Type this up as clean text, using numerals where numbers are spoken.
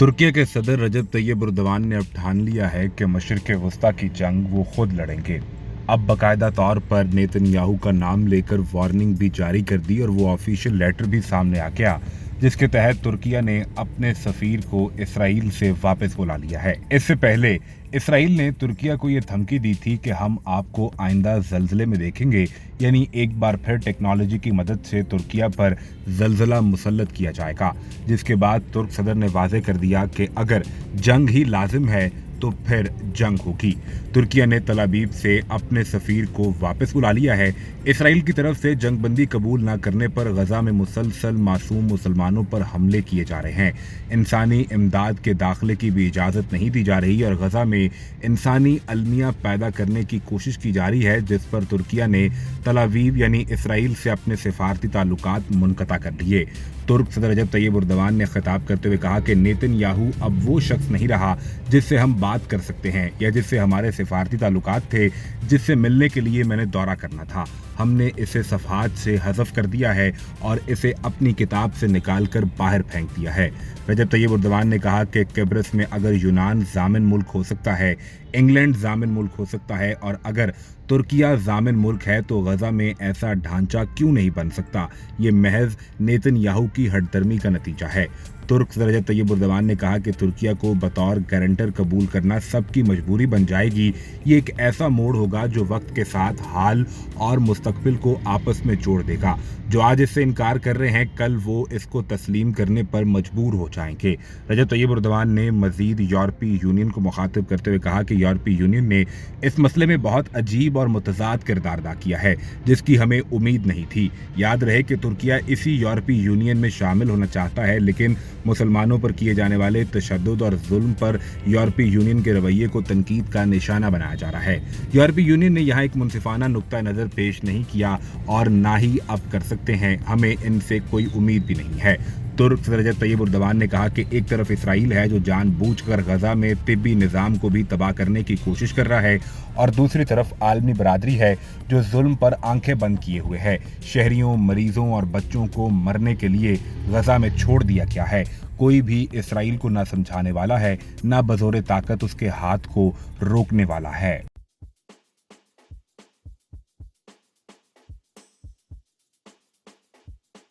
तुर्की के सदर रजब Tayyip Erdogan ने अब ठान लिया है कि मशरिक़ वस्ता की जंग वो खुद लड़ेंगे। अब बाकायदा तौर पर नेतन्याहू का नाम लेकर वार्निंग भी जारी कर दी और वो ऑफिशियल लेटर भी सामने आ गया, जिसके तहत तुर्किया ने अपने सफीर को इसराइल से वापस बुला लिया है। इससे पहले इसराइल ने तुर्किया को ये धमकी दी थी कि हम आपको आइंदा जल्जले में देखेंगे, यानी एक बार फिर टेक्नोलॉजी की मदद से तुर्किया पर जल्जला मुसल्लत किया जाएगा। जिसके बाद तुर्क सदर ने वाजे कर दिया कि अगर जंग ही लाजिम है तो फिर जंग होगी। तुर्किया ने तल अवीव से अपने सफीर को वापस बुला लिया है। इसराइल की तरफ से जंगबंदी कबूल न करने पर गजा में मुसलसल मासूम मुसलमानों पर हमले किए जा रहे हैं। इंसानी इमदाद के दाखिले की भी इजाज़त नहीं दी जा रही और गजा में इंसानी अलमिया पैदा करने की कोशिश की जा रही है, जिस पर तुर्किया ने तल अवीव यानी इसराइल से अपने सिफारती ताल्लुकात मुनक़ता कर लिए। तुर्क सदर रजब तैयब एर्दोगान ने खिताब करते हुए कहा कि नेतन्याहू अब वो शख्स नहीं रहा जिससे हम बात कर सकते हैं या जिससे हमारे सिफारती ताल्लुकात थे, जिससे मिलने के लिए मैंने दौरा करना था। हमने इसे सफ़हात से हज़फ कर दिया है और इसे अपनी किताब से निकाल कर बाहर फेंक दिया है। रजब तैयब एर्दोगान ने कहा कि किब्रस में अगर यूनान जामिन मुल्क हो सकता है, इंग्लैंड जामिन मुल्क हो सकता है और अगर तुर्किया जामिन मुल्क है तो गजा में ऐसा ढांचा क्यों नहीं बन सकता। ये महज नेतन्याहू की हठधर्मी का नतीजा है। तुर्क सदर रजब तैयब एर्दोगान ने कहा कि तुर्किया को बतौर गारंटर कबूल करना सबकी मजबूरी बन जाएगी। ये एक ऐसा मोड़ होगा जो वक्त के साथ हाल और मुस्तकबिल को आपस में जोड़ देगा। जो आज इससे इनकार कर रहे हैं, कल वो इसको तस्लीम करने पर मजबूर हो जाएंगे। रजब तैयब एर्दोगान ने मजीद यूरोपीय यूनियन को मुखातिब करते हुए कहा कि यूरोपीय यूनियन ने इस मसले में बहुत अजीब और मुतज़ाद किरदार अदा किया है, जिसकी हमें उम्मीद नहीं थी। याद रहे कि तुर्किया इसी यूरोपीय यूनियन में शामिल होना चाहता है, लेकिन मुसलमानों पर किए जाने वाले तशद्दुद और जुल्म पर यूरोपीय यूनियन के रवैये को तनकीद का निशाना बनाया जा रहा है। यूरोपीय यूनियन ने यहाँ एक मुनसिफाना नुक्ता नज़र पेश नहीं किया और ना ही अब कर सकते हैं। हमें इनसे कोई उम्मीद भी नहीं है। तुर्क सदर रजब तैयब एर्दोगान ने कहा कि एक तरफ इसराइल है जो जानबूझकर गजा में तिब्बी निज़ाम को भी तबाह करने की कोशिश कर रहा है और दूसरी तरफ आलमी बरादरी है जो जुल्म पर आंखें बंद किए हुए है। शहरियों, मरीजों और बच्चों को मरने के लिए गजा में छोड़ दिया गया है। कोई भी इसराइल को ना समझाने वाला है, ना बज़ोरे ताकत उसके हाथ को रोकने वाला है।